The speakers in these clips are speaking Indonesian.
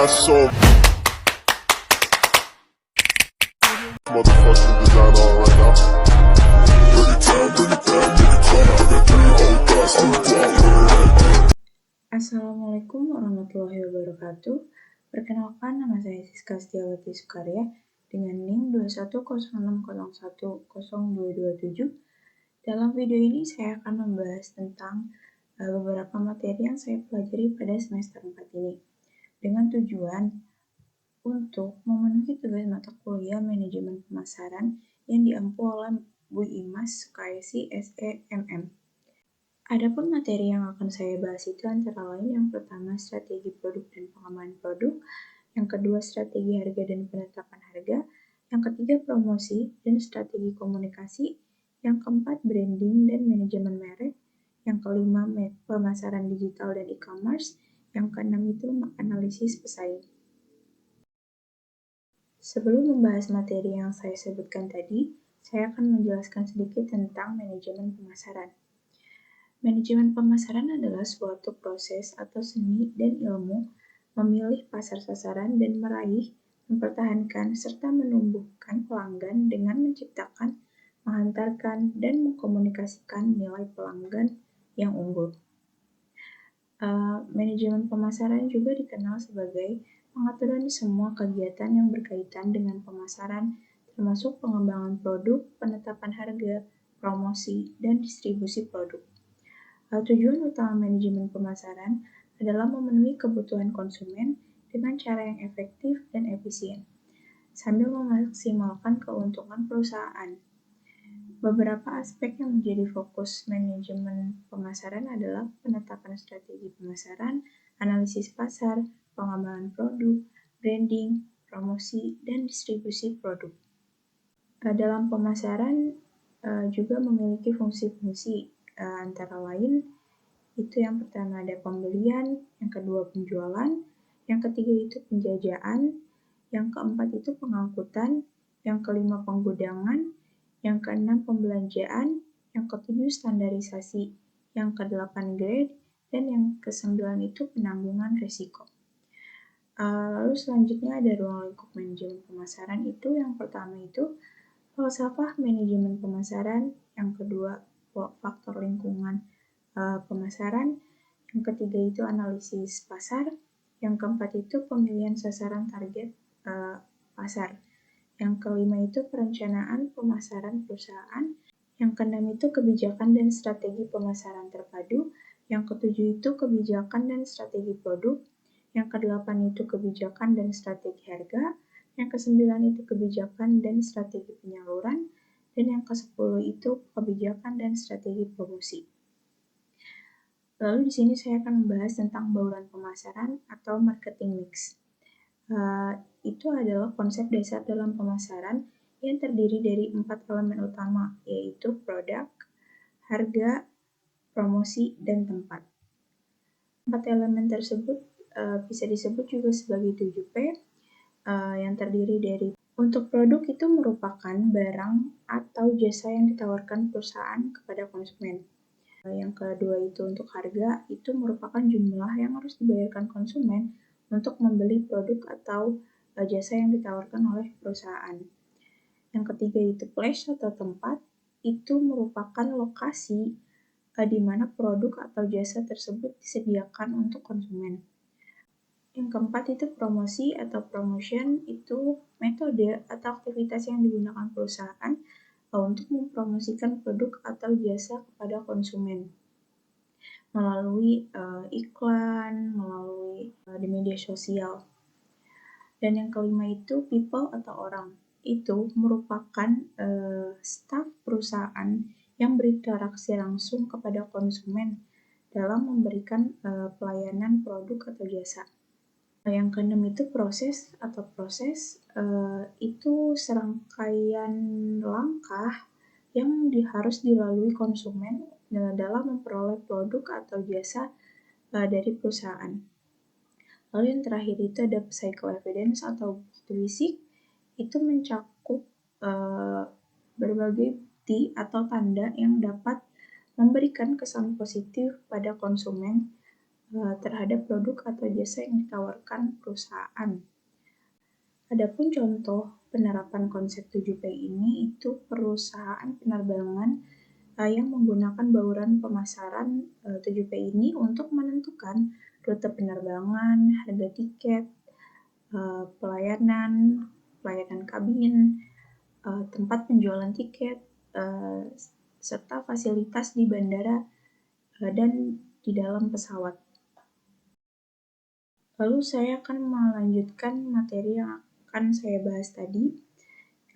got some motherfucking design on right now. Bring it down, bring it down, bring it down. I got 3 whole thoughts. Assalamualaikum warahmatullahi wabarakatuh. Perkenalkan, nama saya Siska Setiawati Sukarya dengan NIM 21060102227. Dalam video ini saya akan membahas tentang beberapa materi yang saya pelajari pada semester 4 ini dengan tujuan untuk memenuhi tugas mata kuliah manajemen pemasaran yang diampu oleh Bu Imas KSI SEMM. Adapun materi yang akan saya bahas itu antara lain yang pertama strategi produk dan pengembangan produk, yang kedua strategi harga dan penetapan harga, yang ketiga promosi dan strategi komunikasi, yang keempat branding dan manajemen merek, yang kelima pemasaran digital dan e-commerce, yang keenam itu analisis pesaing. Sebelum membahas materi yang saya sebutkan tadi, saya akan menjelaskan sedikit tentang manajemen pemasaran. Manajemen pemasaran adalah suatu proses atau seni dan ilmu memilih pasar sasaran dan meraih, mempertahankan, serta menumbuhkan pelanggan dengan menciptakan, menghantarkan, dan mengkomunikasikan nilai pelanggan yang unggul. Manajemen pemasaran juga dikenal sebagai pengaturan semua kegiatan yang berkaitan dengan pemasaran, termasuk pengembangan produk, penetapan harga, promosi, dan distribusi produk. Tujuan utama manajemen pemasaran adalah memenuhi kebutuhan konsumen dengan cara yang efektif dan efisien, sambil memaksimalkan keuntungan perusahaan. Beberapa aspek yang menjadi fokus manajemen pemasaran adalah penetapan strategi pemasaran, analisis pasar, pengembangan produk, branding, promosi, dan distribusi produk. Dalam pemasaran juga memiliki fungsi-fungsi antara lain itu yang pertama ada pembelian, yang kedua penjualan, yang ketiga itu penjajahan, yang keempat itu pengangkutan, yang kelima penggudangan, yang keenam pembelanjaan, yang ketujuh standarisasi, yang kedelapan grade, dan yang kesembilan itu penanggungan risiko. Lalu selanjutnya ada ruang lingkup manajemen pemasaran itu yang pertama itu falsafah manajemen pemasaran, yang kedua faktor lingkungan pemasaran, yang ketiga itu analisis pasar, yang keempat itu pemilihan sasaran target pasar, yang kelima itu perencanaan pemasaran perusahaan, yang keenam itu kebijakan dan strategi pemasaran terpadu, yang ketujuh itu kebijakan dan strategi produk, yang kedelapan itu kebijakan dan strategi harga, yang kesembilan itu kebijakan dan strategi penyaluran, dan yang ke-10 itu kebijakan dan strategi promosi. Lalu di sini saya akan membahas tentang bauran pemasaran atau marketing mix. Itu adalah konsep dasar dalam pemasaran yang terdiri dari 4 elemen utama, yaitu produk, harga, promosi, dan tempat. 4 elemen tersebut bisa disebut juga sebagai 7P, yang terdiri dari untuk produk itu merupakan barang atau jasa yang ditawarkan perusahaan kepada konsumen. Yang kedua itu untuk harga, itu merupakan jumlah yang harus dibayarkan konsumen untuk membeli produk atau jasa yang ditawarkan oleh perusahaan. Yang ketiga itu place atau tempat, itu merupakan lokasi di mana produk atau jasa tersebut disediakan untuk konsumen. Yang keempat itu promosi atau promotion, itu metode atau aktivitas yang digunakan perusahaan untuk mempromosikan produk atau jasa kepada konsumen melalui iklan, melalui di media sosial. Dan yang kelima itu people atau orang, itu merupakan staf perusahaan yang berinteraksi langsung kepada konsumen dalam memberikan pelayanan produk atau jasa. Yang keenam itu proses atau proses, itu serangkaian langkah yang harus dilalui konsumen dalam memperoleh produk atau jasa dari perusahaan. Lalu yang terakhir itu ada psycho evidence atau bukti fisik, itu mencakup berbagai bukti atau tanda yang dapat memberikan kesan positif pada konsumen terhadap produk atau jasa yang ditawarkan perusahaan. Adapun contoh penerapan konsep 7P ini itu perusahaan penerbangan yang menggunakan bauran pemasaran 7P ini untuk menentukan rute penerbangan, harga tiket, pelayanan kabin, tempat penjualan tiket, serta fasilitas di bandara dan di dalam pesawat. Lalu saya akan melanjutkan materi yang akan saya bahas tadi.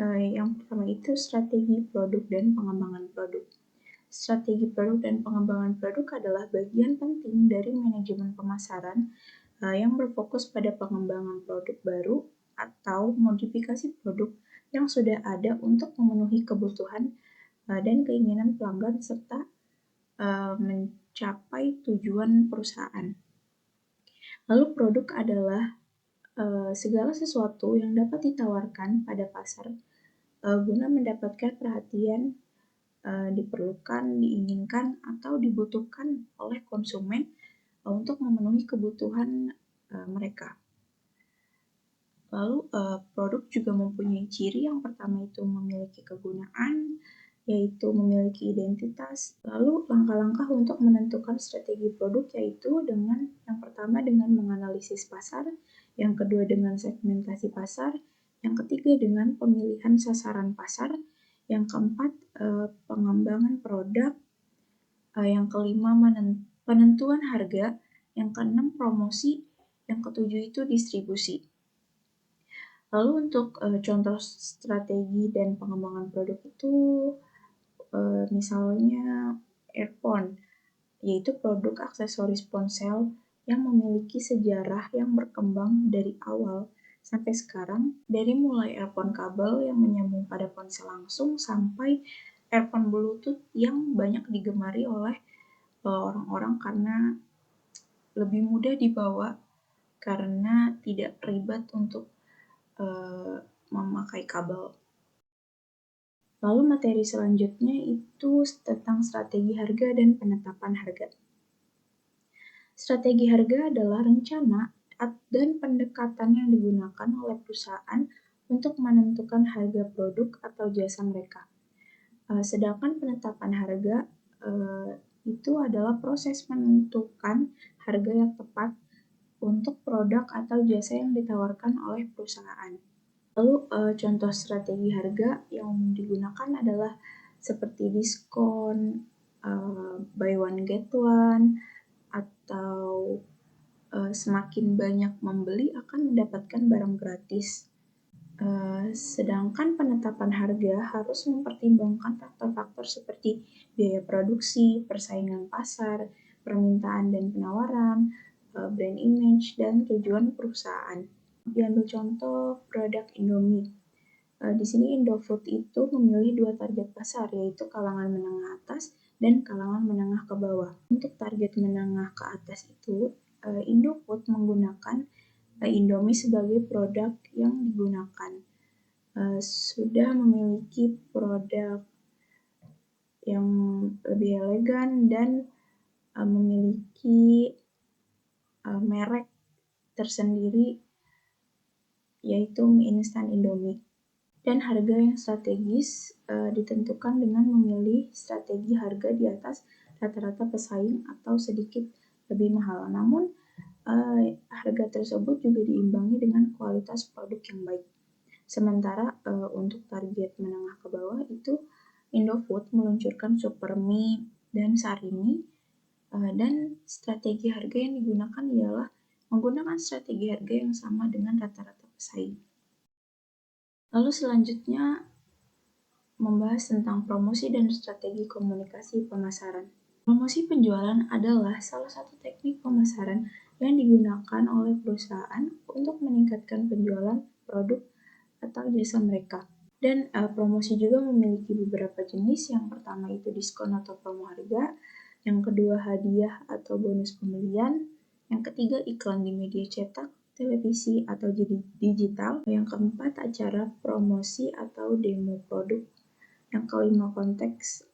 Yang pertama itu strategi produk dan pengembangan produk. Strategi produk dan pengembangan produk adalah bagian penting dari manajemen pemasaran yang berfokus pada pengembangan produk baru atau modifikasi produk yang sudah ada untuk memenuhi kebutuhan dan keinginan pelanggan serta mencapai tujuan perusahaan. Lalu produk adalah segala sesuatu yang dapat ditawarkan pada pasar guna mendapatkan perhatian, diperlukan, diinginkan, atau dibutuhkan oleh konsumen untuk memenuhi kebutuhan mereka. Lalu produk juga mempunyai ciri. Yang pertama itu memiliki kegunaan, yaitu memiliki identitas. Lalu langkah-langkah untuk menentukan strategi produk yaitu yang pertama dengan menganalisis pasar, yang kedua dengan segmentasi pasar, yang ketiga dengan pemilihan sasaran pasar, yang keempat pengembangan produk, yang kelima penentuan harga, yang keenam promosi, yang ketujuh itu distribusi. Lalu untuk contoh strategi dan pengembangan produk itu misalnya earphone, yaitu produk aksesoris ponsel yang memiliki sejarah yang berkembang dari awal sampai sekarang, dari mulai earphone kabel yang menyambung pada ponsel langsung sampai earphone Bluetooth yang banyak digemari oleh orang-orang karena lebih mudah dibawa karena tidak ribet untuk memakai kabel. Lalu materi selanjutnya itu tentang strategi harga dan penetapan harga. Strategi harga adalah rencana dan pendekatan yang digunakan oleh perusahaan untuk menentukan harga produk atau jasa mereka. Sedangkan penetapan harga itu adalah proses menentukan harga yang tepat untuk produk atau jasa yang ditawarkan oleh perusahaan. Lalu contoh strategi harga yang digunakan adalah seperti diskon, buy one get one, atau semakin banyak membeli akan mendapatkan barang gratis. Sedangkan penetapan harga harus mempertimbangkan faktor-faktor seperti biaya produksi, persaingan pasar, permintaan dan penawaran, brand image, dan tujuan perusahaan. Diambil contoh produk Indomie. Di sini Indofood itu memilih dua target pasar, yaitu kalangan menengah atas dan kalangan menengah ke bawah. Untuk target menengah ke atas itu, Indofood menggunakan Indomie sebagai produk yang digunakan. Sudah memiliki produk yang lebih elegan dan memiliki merek tersendiri, yaitu mie instan Indomie. Dan harga yang strategis ditentukan dengan memilih strategi harga di atas rata-rata pesaing atau sedikit lebih mahal. Namun, harga tersebut juga diimbangi dengan kualitas produk yang baik. Sementara untuk target menengah ke bawah itu Indofood meluncurkan Super Mie dan Sarimi, dan strategi harga yang digunakan ialah menggunakan strategi harga yang sama dengan rata-rata pesaing. Lalu selanjutnya membahas tentang promosi dan strategi komunikasi pemasaran. Promosi penjualan adalah salah satu teknik pemasaran yang digunakan oleh perusahaan untuk meningkatkan penjualan produk atau jasa mereka. Dan promosi juga memiliki beberapa jenis. Yang pertama itu diskon atau promo harga, yang kedua hadiah atau bonus pembelian, yang ketiga iklan di media cetak, televisi atau digital, yang keempat acara promosi atau demo produk, yang kelima konteks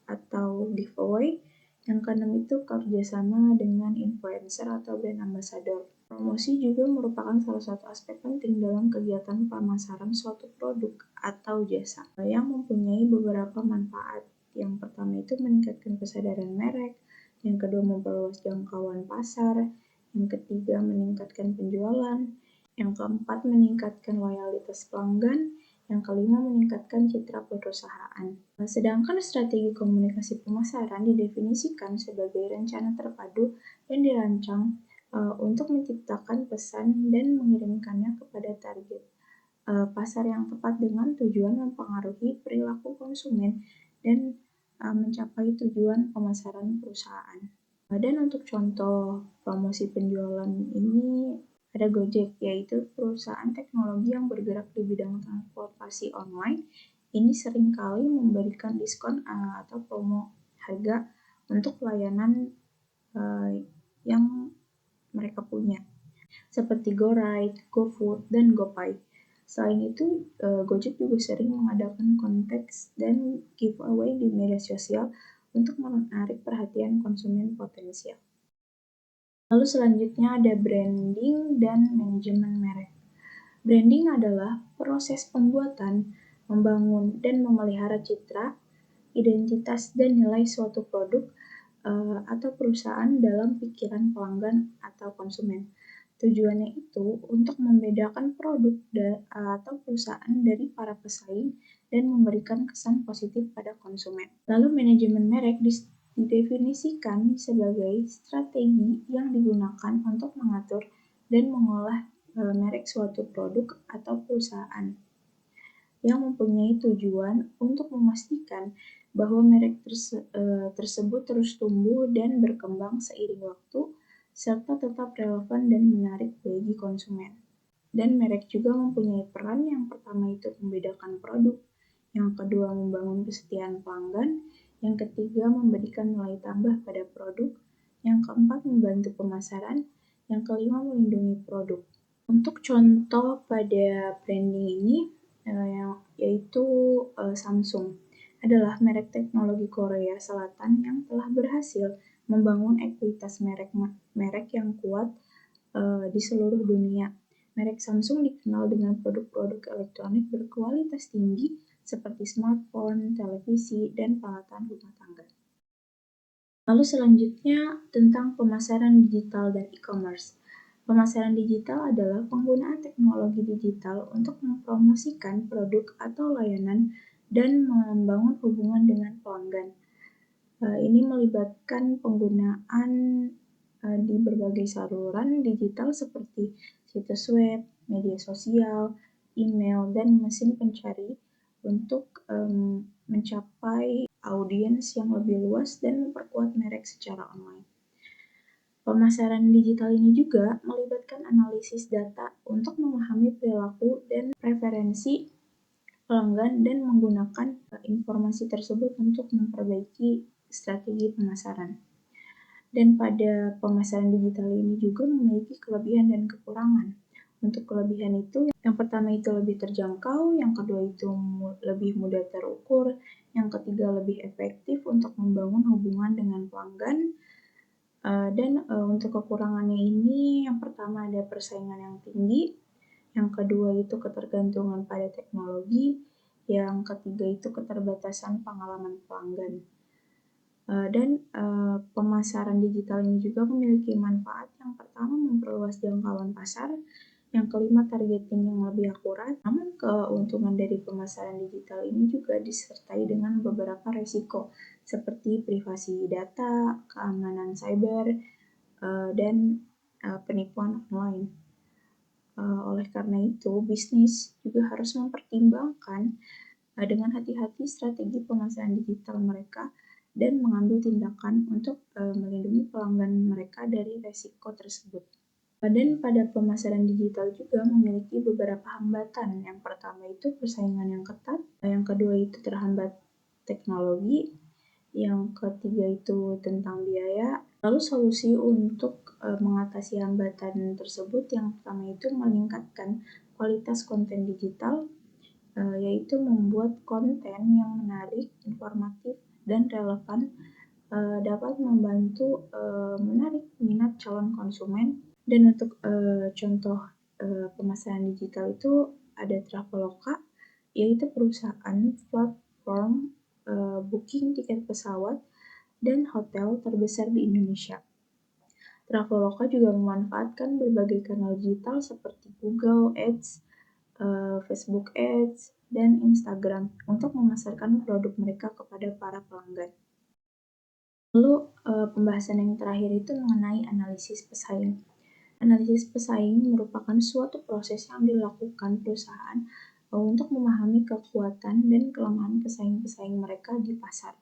atau giveaway, Yang keenam itu kerjasama dengan influencer atau brand ambassador. Promosi juga merupakan salah satu aspek penting dalam kegiatan pemasaran suatu produk atau jasa yang mempunyai beberapa manfaat. Yang pertama itu meningkatkan kesadaran merek, yang kedua memperluas jangkauan pasar, yang ketiga meningkatkan penjualan, yang keempat meningkatkan loyalitas pelanggan, yang kelima meningkatkan citra perusahaan. Sedangkan strategi komunikasi pemasaran didefinisikan sebagai rencana terpadu yang dirancang untuk menciptakan pesan dan mengirimkannya kepada target pasar yang tepat dengan tujuan mempengaruhi perilaku konsumen dan mencapai tujuan pemasaran perusahaan. Dan untuk contoh promosi penjualan ini ada Gojek, yaitu perusahaan teknologi yang bergerak di bidang transportasi online. Ini seringkali memberikan diskon atau promo harga untuk layanan yang mereka punya, seperti GoRide, GoFood, dan GoPay. Selain itu, Gojek juga sering mengadakan konteks dan giveaway di media sosial untuk menarik perhatian konsumen potensial. Lalu selanjutnya ada branding dan manajemen merek. Branding adalah proses pembuatan, membangun, dan memelihara citra, identitas, dan nilai suatu produk atau perusahaan dalam pikiran pelanggan atau konsumen. Tujuannya itu untuk membedakan produk atau perusahaan dari para pesaing dan memberikan kesan positif pada konsumen. Lalu manajemen merek didefinisikan sebagai strategi yang digunakan untuk mengatur dan mengolah merek suatu produk atau perusahaan yang mempunyai tujuan untuk memastikan bahwa merek tersebut terus tumbuh dan berkembang seiring waktu, serta tetap relevan dan menarik bagi konsumen. Dan merek juga mempunyai peran. Yang pertama itu membedakan produk, yang kedua membangun kesetiaan pelanggan, yang ketiga memberikan nilai tambah pada produk, yang keempat membantu pemasaran, yang kelima melindungi produk. Untuk contoh pada branding ini, yaitu Samsung adalah merek teknologi Korea Selatan yang telah berhasil membangun ekuitas merek yang kuat di seluruh dunia. Merek Samsung dikenal dengan produk-produk elektronik berkualitas tinggi seperti smartphone, televisi, dan peralatan rumah tangga. Lalu selanjutnya tentang pemasaran digital dan e-commerce. Pemasaran digital adalah penggunaan teknologi digital untuk mempromosikan produk atau layanan dan membangun hubungan dengan pelanggan. Ini melibatkan penggunaan di berbagai saluran digital seperti situs web, media sosial, email, dan mesin pencari untuk mencapai audiens yang lebih luas dan memperkuat merek secara online. Pemasaran digital ini juga melibatkan analisis data untuk memahami perilaku dan preferensi pelanggan dan menggunakan informasi tersebut untuk memperbaiki strategi pemasaran. Dan pada pemasaran digital ini juga memiliki kelebihan dan kekurangan. Untuk kelebihan itu, yang pertama itu lebih terjangkau, yang kedua itu lebih mudah terukur, yang ketiga lebih efektif untuk membangun hubungan dengan pelanggan. Dan untuk kekurangannya ini, yang pertama ada persaingan yang tinggi, yang kedua itu ketergantungan pada teknologi, yang ketiga itu keterbatasan pengalaman pelanggan. Dan pemasaran digital ini juga memiliki manfaat. Yang pertama memperluas jangkauan pasar, yang kelima targeting yang lebih akurat. Namun keuntungan dari pemasaran digital ini juga disertai dengan beberapa resiko seperti privasi data, keamanan cyber, dan penipuan online. Oleh karena itu, bisnis juga harus mempertimbangkan dengan hati-hati strategi pemasaran digital mereka dan mengambil tindakan untuk melindungi pelanggan mereka dari resiko tersebut. Dan pada pemasaran digital juga memiliki beberapa hambatan. Yang pertama itu persaingan yang ketat, yang kedua itu terhambat teknologi, yang ketiga itu tentang biaya. Lalu solusi untuk mengatasi hambatan tersebut yang pertama itu meningkatkan kualitas konten digital, yaitu membuat konten yang menarik, informatif, dan relevan dapat membantu menarik minat calon konsumen. Dan untuk contoh pemasaran digital itu ada Traveloka, yaitu perusahaan platform booking tiket pesawat dan hotel terbesar di Indonesia. Traveloka juga memanfaatkan berbagai kanal digital seperti Google Ads, Facebook Ads, dan Instagram untuk memasarkan produk mereka kepada para pelanggan. Lalu pembahasan yang terakhir itu mengenai analisis pesaing. Analisis pesaing merupakan suatu proses yang dilakukan perusahaan untuk memahami kekuatan dan kelemahan pesaing-pesaing mereka di pasar.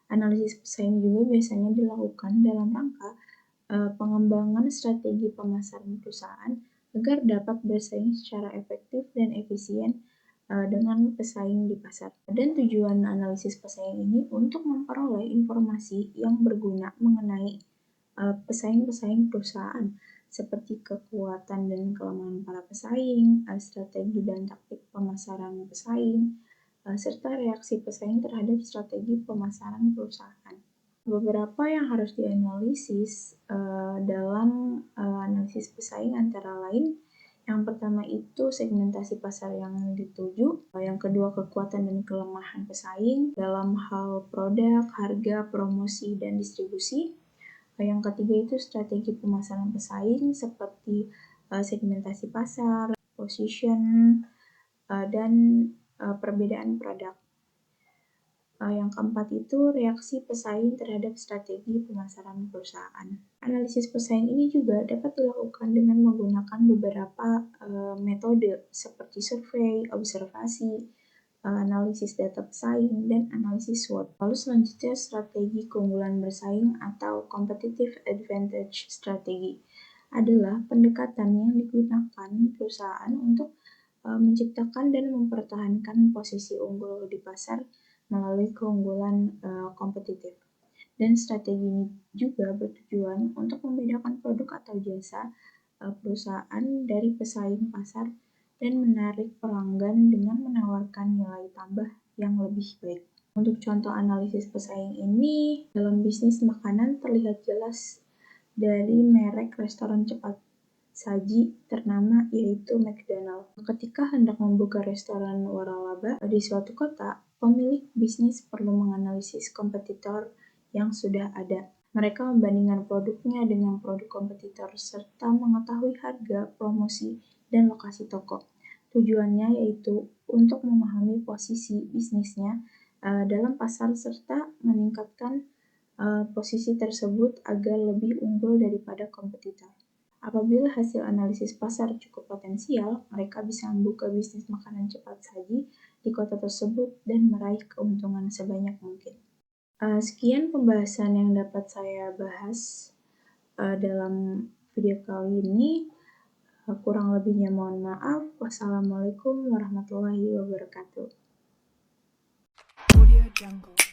Analisis pesaing juga biasanya dilakukan dalam rangka pengembangan strategi pemasaran perusahaan agar dapat bersaing secara efektif dan efisien dengan pesaing di pasar. Dan tujuan analisis pesaing ini untuk memperoleh informasi yang berguna mengenai pesaing-pesaing perusahaan, seperti kekuatan dan kelemahan para pesaing, strategi dan taktik pemasaran pesaing, serta reaksi pesaing terhadap strategi pemasaran perusahaan. Beberapa yang harus dianalisis dalam analisis pesaing antara lain, yang pertama itu segmentasi pasar yang dituju, yang kedua kekuatan dan kelemahan pesaing dalam hal produk, harga, promosi, dan distribusi. Yang ketiga itu strategi pemasaran pesaing seperti segmentasi pasar, position, dan perbedaan produk. Yang keempat itu reaksi pesaing terhadap strategi pemasaran perusahaan. Analisis pesaing ini juga dapat dilakukan dengan menggunakan beberapa metode seperti survei, observasi, analisis data pesaing, dan analisis SWOT. Lalu selanjutnya strategi keunggulan bersaing atau competitive advantage strategy adalah pendekatan yang digunakan perusahaan untuk menciptakan dan mempertahankan posisi unggul di pasar melalui keunggulan kompetitif. Dan strategi ini juga bertujuan untuk membedakan produk atau jasa perusahaan dari pesaing pasar dan menarik pelanggan dengan menawarkan nilai tambah yang lebih baik. Untuk contoh analisis pesaing ini, dalam bisnis makanan terlihat jelas dari merek restoran cepat saji ternama yaitu McDonald. Ketika hendak membuka restoran waralaba di suatu kota, pemilik bisnis perlu menganalisis kompetitor yang sudah ada. Mereka membandingkan produknya dengan produk kompetitor serta mengetahui harga, promosi, dan lokasi toko. Tujuannya yaitu untuk memahami posisi bisnisnya dalam pasar serta meningkatkan posisi tersebut agar lebih unggul daripada kompetitor. Apabila hasil analisis pasar cukup potensial, mereka bisa membuka bisnis makanan cepat saji di kota tersebut dan meraih keuntungan sebanyak mungkin. Sekian pembahasan yang dapat saya bahas dalam video kali ini. Kurang lebihnya mohon maaf. Wassalamualaikum warahmatullahi wabarakatuh. Audio Jungle.